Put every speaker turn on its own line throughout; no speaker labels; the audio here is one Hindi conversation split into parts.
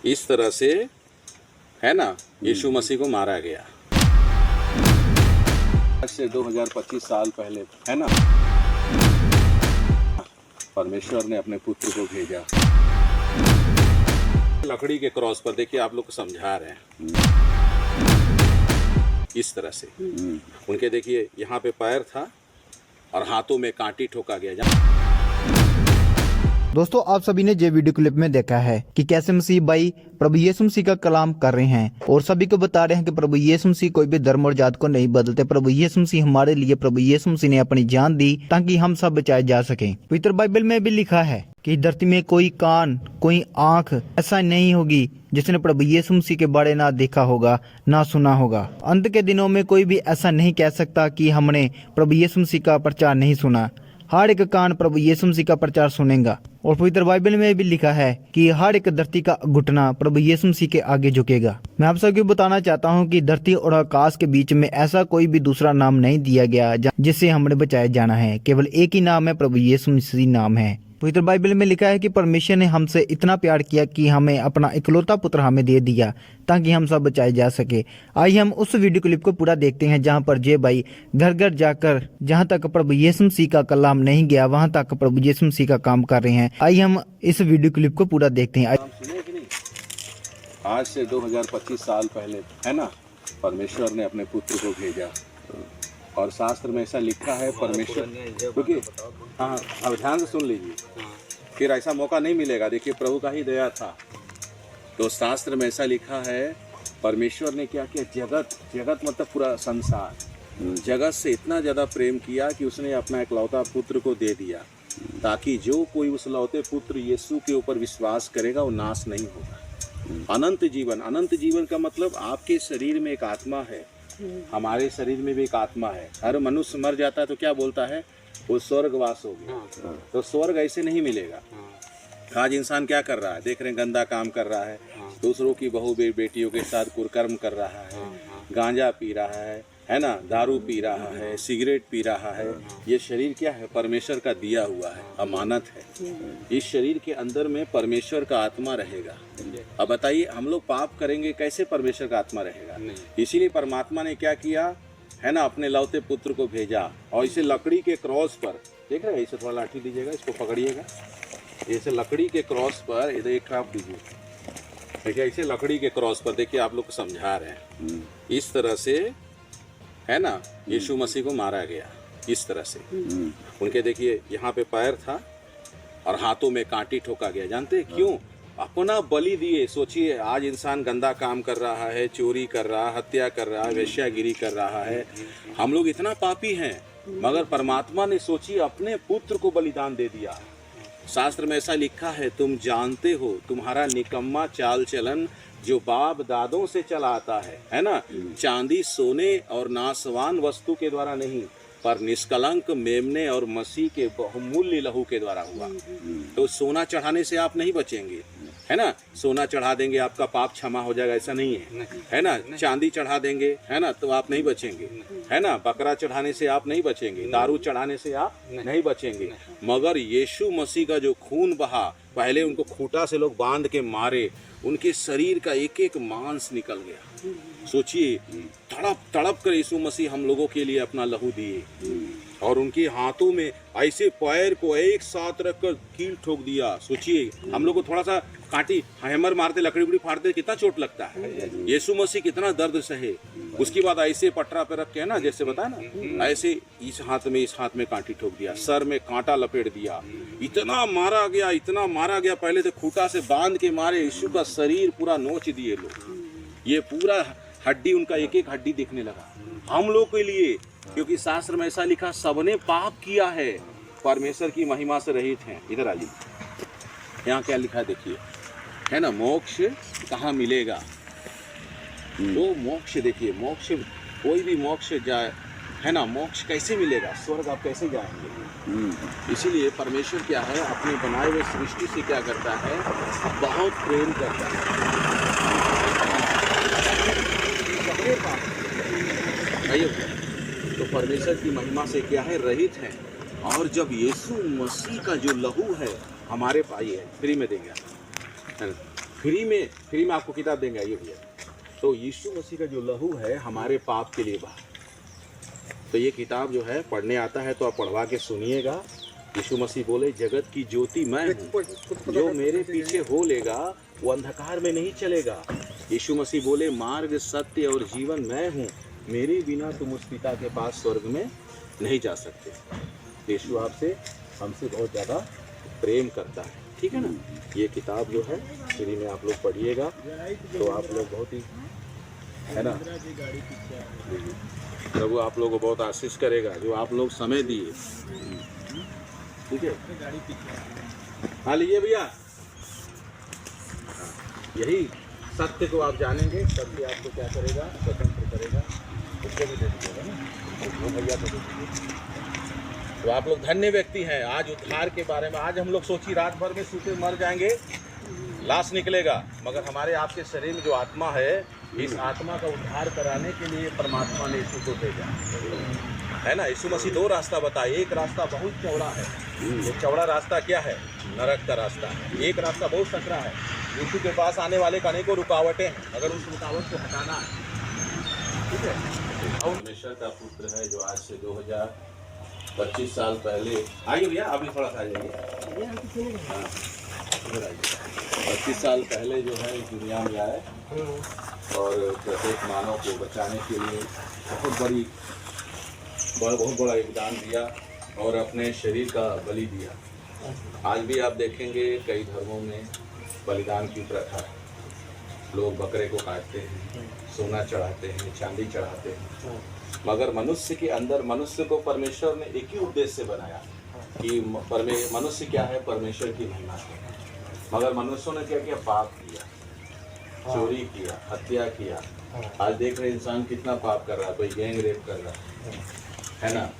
इस तरह से है ना यीशु मसीह को मारा गया। आज से 2025 साल पहले है ना परमेश्वर ने अपने पुत्र को भेजा लकड़ी के क्रॉस पर। देखिए आप लोग को समझा रहे हैं इस तरह से। उनके देखिए यहाँ पे पैर था और हाथों में कांटी ठोका गया।
दोस्तों आप सभी ने ये वीडियो क्लिप में देखा है कि कैसे मसीह भाई प्रभु यीशु मसीह का कलाम कर रहे हैं और सभी को बता रहे हैं कि प्रभु यीशु मसीह कोई भी धर्म और जात को नहीं बदलते। प्रभु यीशु मसीह हमारे लिए, प्रभु यीशु मसीह ने अपनी जान दी ताकि हम सब बचाए जा सकें। पवित्र बाइबल में भी लिखा है कि धरती में कोई कान, कोई आंख ऐसा नहीं होगी जिसने प्रभु यीशु मसीह के बारे ना देखा होगा, ना सुना होगा। अंत के दिनों में कोई भी ऐसा नहीं कह सकता कि हमने प्रभु यीशु मसीह का प्रचार नहीं सुना। हर एक कान प्रभु यीशु मसीह का प्रचार सुनेगा। और पवित्र बाइबल में भी लिखा है कि हर एक धरती का घुटना प्रभु यीशु मसीह के आगे झुकेगा। मैं आप सबको बताना चाहता हूं कि धरती और आकाश के बीच में ऐसा कोई भी दूसरा नाम नहीं दिया गया जिससे हमने बचाया जाना है। केवल एक ही नाम है, प्रभु यीशु मसीह नाम है। पवित्र बाइबल में लिखा है कि परमेश्वर ने हमसे इतना प्यार किया कि हमें अपना इकलौता पुत्र हमें दे दिया ताकि हम सब बचाए जा सके। आइए हम उस वीडियो क्लिप को पूरा देखते हैं जहां पर जे भाई घर घर जाकर जहां तक प्रभु यीशु मसीह का कलाम नहीं गया वहां तक प्रभु यीशु मसीह का काम कर रहे हैं। आइए हम इस वीडियो क्लिप को पूरा देखते हैं।
सुने कि नहीं? आज से 2025 साल पहले है ना परमेश्वर ने अपने पुत्र को भेजा और शास्त्र में ऐसा लिखा है परमेश्वर, क्योंकि हाँ अब ध्यान से सुन लीजिए, फिर ऐसा मौका नहीं मिलेगा। देखिए प्रभु का ही दया था। तो शास्त्र में ऐसा लिखा है परमेश्वर ने क्या किया, जगत मतलब पूरा संसार, जगत से इतना ज़्यादा प्रेम किया कि उसने अपना इकलौता पुत्र को दे दिया ताकि जो कोई उस लौते पुत्र यीशु के ऊपर विश्वास करेगा वो नाश नहीं होगा, अनंत जीवन। अनंत जीवन का मतलब आपके शरीर में एक आत्मा है, हमारे शरीर में भी एक आत्मा है। हर मनुष्य मर जाता है तो क्या बोलता है, वो स्वर्गवास हो गया। तो स्वर्ग ऐसे नहीं मिलेगा। आज इंसान क्या कर रहा है, देख रहे हैं गंदा काम कर रहा है, दूसरों की बहू बेटियों के साथ कुकर्म कर रहा है, गांजा पी रहा है ना, दारू पी रहा है, सिगरेट पी रहा है। ये शरीर क्या है, परमेश्वर का दिया हुआ है, अमानत है। इस शरीर के अंदर में परमेश्वर का आत्मा रहेगा। अब बताइए हम लोग पाप करेंगे कैसे परमेश्वर का आत्मा रहेगा? इसीलिए परमात्मा ने क्या किया है ना, अपने लौते पुत्र को भेजा और इसे लकड़ी के क्रॉस पर, देख रहे हैं, इसे थोड़ा लाठी दीजिएगा, इसको पकड़िएगा, इसे लकड़ी के क्रॉस पर इधर एक ट्राप दीजिए। देखिए इसे लकड़ी के क्रॉस पर, देखिए आप लोग को समझा रहे हैं इस तरह से है ना यीशु मसीह को मारा गया। इस तरह से उनके देखिए यहाँ पे पैर था और हाथों में कांटी ठोका गया। जानते हैं क्यों? अपना बलि दिए। सोचिए आज इंसान गंदा काम कर रहा है, चोरी कर रहा है, हत्या कर रहा है, वेश्यागिरी कर रहा है। हम लोग इतना पापी हैं, मगर परमात्मा ने सोचिए अपने पुत्र को बलिदान दे दिया। शास्त्र में ऐसा लिखा है, तुम जानते हो तुम्हारा निकम्मा चाल चलन जो बाप दादों से चला आता है ना, चांदी सोने और नासवान वस्तु के द्वारा नहीं पर निष्कलंक मेमने और मसीह के बहुमूल्य लहू के द्वारा हुआ। तो सोना चढ़ाने से आप नहीं बचेंगे, है ना। सोना चढ़ा देंगे आपका पाप क्षमा हो जाएगा, ऐसा नहीं है ना। चांदी चढ़ा देंगे है ना तो आप नहीं बचेंगे, है ना। बकरा चढ़ाने से आप नहीं बचेंगे, दारू चढ़ाने से आप नहीं बचेंगे। मगर यीशु मसीह का जो खून बहा, पहले उनको खूंटा से लोग बांध के मारे, उनके शरीर का एक एक मांस निकल गया। सोचिए तड़प तड़प कर यीशु मसीह हम लोगों के लिए अपना लहू दिए और उनके हाथों में ऐसे पैर को एक साथ रखकर कील ठोक दिया। सोचिए हम लोग को थोड़ा सा कांटी हैमर मारते, लकड़ी उकड़ी फाड़ते, कितना चोट लगता है। यीशु मसीह कितना दर्द सहे, उसके बाद ऐसे पटरा पे रख के ना, जैसे बताया ना, ऐसे इस हाथ में कांटी ठोक दिया, सर में कांटा लपेट दिया। इतना मारा गया। पहले तो खूंटा से बांध के मारे, यीशु का शरीर पूरा नोच दिए लोग। ये पूरा हड्डी, उनका एक एक हड्डी दिखने लगा हम लोग के लिए, क्योंकि शास्त्र में ऐसा लिखा सबने पाप किया है, परमेश्वर की महिमा से रहित हैं। इधर आइए, यहाँ क्या लिखा है देखिए, है ना, मोक्ष कहाँ मिलेगा। तो मोक्ष देखिए, मोक्ष कोई भी मोक्ष जाए है ना, मोक्ष कैसे मिलेगा, स्वर्ग आप कैसे जाएंगे। इसीलिए परमेश्वर क्या है, अपने बनाए हुए सृष्टि से क्या करता है, बहुत प्रेम करता है। तो परमेश्वर की महिमा से क्या है, रहित है। और जब यीशु मसीह का जो लहू है हमारे पाई है, फ्री में देंगे है ना, फ्री में आपको किताब देंगे, आइए भैया। तो यीशु मसीह का जो लहू है हमारे पाप के लिए बहा। तो ये किताब जो है पढ़ने आता है तो आप पढ़वा के सुनिएगा। यीशु मसीह बोले जगत की ज्योति मैं हूँ, जो मेरे पीछे हो लेगा वो अंधकार में नहीं चलेगा। यीशु मसीह बोले मार्ग सत्य और जीवन मैं हूँ, मेरे बिना तुम उस पिता के पास स्वर्ग में नहीं जा सकते। यीशु आपसे हमसे बहुत ज़्यादा प्रेम करता है, ठीक है ना। ये किताब जो है फ्री में आप लोग पढ़िएगा तो आप लोग बहुत ही, है ना, प्रभु आप लोगों को बहुत आशीष करेगा जो आप लोग समय दिए, ठीक है। हाँ लीजिए भैया, यही सत्य को आप जानेंगे, सत्य आपको क्या करेगा, स्वतंत्र करेगा। उसको भी दे दीजिएगा ना, वो भैया को दे दीजिए। तो आप लोग धन्य व्यक्ति हैं। आज उद्धार के बारे में आज हम लोग सोची रात भर में सूते मर जाएंगे, लाश निकलेगा, मगर हमारे आपके शरीर में जो आत्मा है, इस आत्मा का उद्धार कराने के लिए परमात्मा ने यीशु को भेजा, है ना। यीशु मसीह दो रास्ता बताए, एक रास्ता बहुत चौड़ा है, ये चौड़ा रास्ता क्या है, नरक का रास्ता है। एक रास्ता बहुत सकरा है, यीशु के पास आने वाले का अनेकों रुकावटें हैं, अगर उस रुकावट को हटाना है, ठीक है। परमेश्वर का पुत्र है जो आज से 2025 साल पहले, आइए भैया आप भी थोड़ा सा आ जाइए, हाँ 25 साल पहले जो है इस दुनिया में आए और प्रत्येक मानव को बचाने के लिए बहुत बड़ा योगदान दिया और अपने शरीर का बलि दिया। आज भी आप देखेंगे कई धर्मों में बलिदान की प्रथा है, लोग बकरे को काटते हैं, सोना चढ़ाते हैं, चांदी चढ़ाते हैं, मगर मनुष्य के अंदर, मनुष्य को परमेश्वर ने एक ही उद्देश्य से बनाया कि मनुष्य क्या है, परमेश्वर की महिमा है। मगर मनुष्यों ने क्या किया, पाप किया, चोरी किया, हत्या किया। आज देख रहे इंसान कितना पाप कर रहा है, कोई गैंग रेप कर रहा है ना।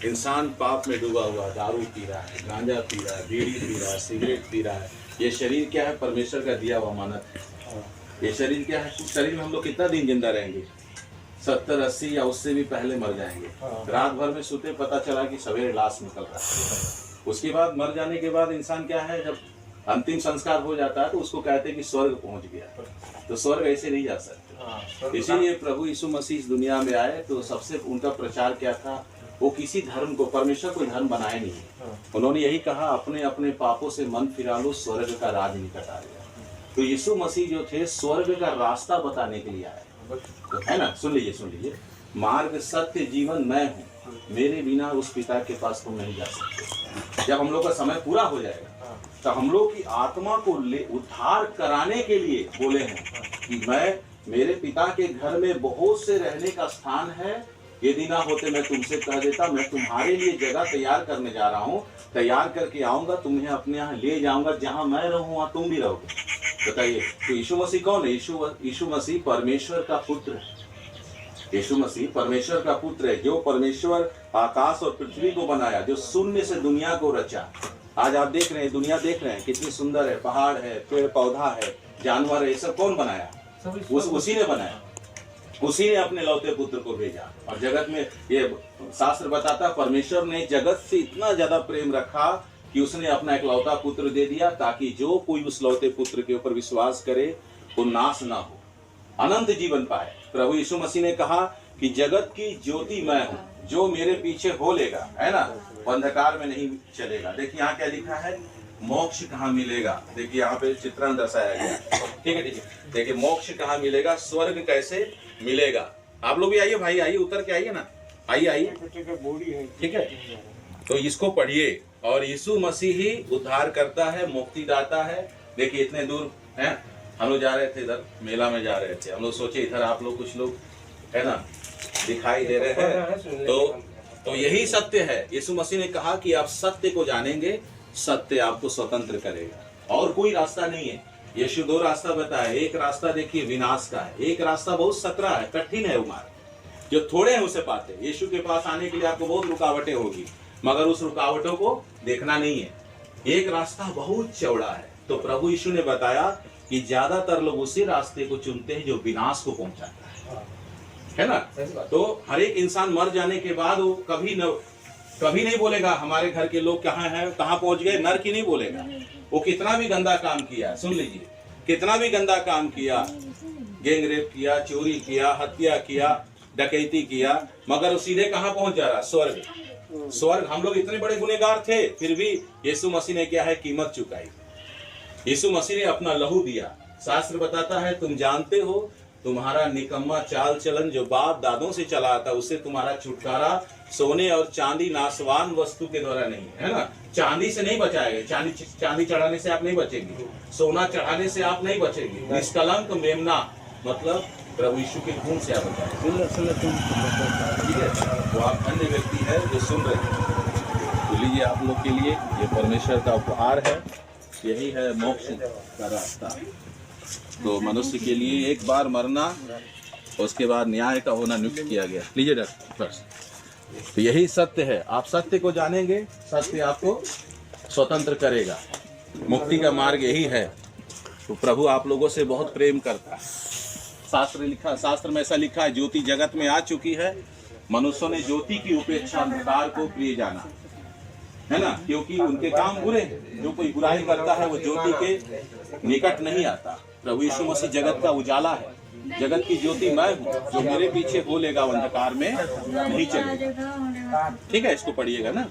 इंसान पाप में डूबा हुआ, दारू पी रहा है, गांजा पी रहा है, बीड़ी पी रहा है, सिगरेट पी रहा है। ये शरीर क्या है, परमेश्वर का दिया हुआ अमानत है। ये शरीर क्या है, शरीर में हम लोग कितना दिन जिंदा रहेंगे, 70, 80 या उससे भी पहले मर जाएंगे। रात भर में सोते पता चला कि सवेरे लाश निकल रहा है। उसके बाद मर जाने के बाद इंसान क्या है, जब अंतिम संस्कार हो जाता है तो उसको कहते हैं कि स्वर्ग पहुंच गया। तो स्वर्ग ऐसे नहीं जा सकते। इसीलिए प्रभु यीशु मसीह इस दुनिया में आए तो सबसे उनका प्रचार क्या था, वो किसी धर्म को, परमेश्वर को धर्म बनाए नहीं। उन्होंने यही कहा, अपने अपने पापों से मन फिरा लो, स्वर्ग का राज निकट आ गया। तो यीशु मसीह जो थे स्वर्ग का रास्ता बताने के लिए आए, तो है ना। सुन लीजिए, मार्ग सत्य जीवन मैं हूँ, मेरे बिना उस पिता के पास तुम नहीं जा सकते। जब हम लोग का समय पूरा हो जाएगा तो हम लोग की आत्मा को उद्धार कराने के लिए बोले हैं कि मेरे पिता के घर में बहुत से रहने का स्थान है, यदि ना होते मैं तुमसे कह देता, मैं तुम्हारे लिए जगह तैयार करने जा रहा हूँ, तैयार करके आऊंगा, तुम्हें अपने यहाँ ले जाऊंगा, जहाँ मैं रहूँ वहाँ तुम भी रहोगे। बताइए, तो यीशु मसीह कौन है? यीशु मसीह परमेश्वर का पुत्र है। यीशु मसीह परमेश्वर का पुत्र है, जो परमेश्वर आकाश और पृथ्वी को बनाया, जो शून्य से दुनिया को रचा। आज आप देख रहे हैं, दुनिया देख रहे हैं कितनी सुंदर है, पहाड़ है, पेड़ पौधा है, जानवर है, ये सब कौन बनाया? उसी ने बनाया। उसी ने अपने लौते पुत्र को भेजा। और जगत में ये शास्त्र बताता, परमेश्वर ने जगत से इतना ज्यादा प्रेम रखा कि उसने अपना एक लौता पुत्र दे दिया, ताकि जो कोई उस लौते पुत्र के ऊपर विश्वास करे वो नाश ना हो, अनंत जीवन पाए। प्रभु यीशु मसीह ने कहा कि जगत की ज्योति मैं हूँ, जो मेरे पीछे हो लेगा, है ना, अंधकार में नहीं चलेगा। देखिए यहाँ क्या लिखा है, मोक्ष कहाँ मिलेगा। देखिए यहाँ पे चित्रण दर्शाया गया, ठीक है। देखिए मोक्ष कहाँ मिलेगा, स्वर्ग कैसे मिलेगा। आप लोग भी आइए भाई, आइए उतर के आइए ना, आइए, ठीक है। तो इसको पढ़िए, और यीशु मसीह ही उद्धार करता है, मुक्तिदाता है। देखिए इतने दूर हैं, हम लोग जा रहे थे, इधर मेला में जा रहे थे, हम लोग सोचे इधर आप लोग कुछ लोग, है ना, दिखाई दे रहे हैं। तो यही सत्य है। यीशु मसीह ने कहा कि आप सत्य को जानेंगे, सत्य आपको स्वतंत्र करेगा, और कोई रास्ता नहीं है। यीशु दो रास्ता बताया, एक रास्ता देखिए विनाश का है, एक रास्ता बहुत सकरा है, कठिन है वो मार्ग, जो थोड़े हैं उसे पाते। यीशु के पास आने के लिए आपको बहुत रुकावटें होगी, मगर उस रुकावटों को देखना नहीं है। एक रास्ता बहुत चौड़ा है। तो प्रभु यीशु ने बताया कि ज्यादातर लोग उसी रास्ते को चुनते हैं जो विनाश को पहुंचाता है ना। तो हर एक इंसान मर जाने के बाद वो कभी नहीं बोलेगा हमारे घर के लोग कहाँ हैं, कहाँ पहुंच गए, नर की नहीं बोलेगा। वो कितना भी गंदा काम किया, सुन लीजिए, कितना भी गंदा काम किया, गैंग रेप किया, चोरी किया, हत्या किया, डकैती किया, मगर वो सीधे कहाँ पहुंच जा रहा? स्वर्ग। स्वर्ग। हम लोग इतने बड़े गुनहगार थे, फिर भी यीशु मसीह ने क्या है? कीमत चुकाई। यीशु मसीह ने अपना लहू दिया। शास्त्र बताता है, तुम जानते हो तुम्हारा निकम्मा चाल चलन जो बाप दादों से चला आता, उससे तुम्हारा छुटकारा सोने और चांदी नासवान वस्तु के द्वारा नहीं है ना। चांदी से नहीं बचाएगा, चांदी चढ़ाने से आप नहीं बचेंगे, सोना चढ़ाने से आप नहीं बचेंगे। निष्कलंक मेमना मतलब प्रभु यीशु के खून से आप बचाएंगे। ठीक है, तो आप अन्य व्यक्ति है जो सुन रहे हैं, तो लीजिए आप लोग के लिए ये परमेश्वर का उपहार है। यही है मोक्ष का रास्ता। तो मनुष्य के लिए एक बार मरना, उसके बाद न्याय का होना नियुक्त किया गया। लीजिए डॉक्टर, तो यही सत्य है। आप सत्य को जानेंगे, सत्य आपको स्वतंत्र करेगा। मुक्ति का मार्ग यही है। तो प्रभु आप लोगों से बहुत प्रेम करता है। शास्त्र में ऐसा लिखा है, ज्योति जगत में आ चुकी है, मनुष्यों ने ज्योति की उपेक्षा अंधकार को प्रिय जाना, है ना, क्योंकि उनके काम बुरे हैं। जो कोई बुराई करता है वो ज्योति के निकट नहीं आता। प्रभु यीशु मसीह जगत का उजाला है, जगत की ज्योति मैं हूँ। जो मेरे पीछे बोलेगा वो अंधकार में नहीं चलेगा। ठीक है, इसको पढ़िएगा ना।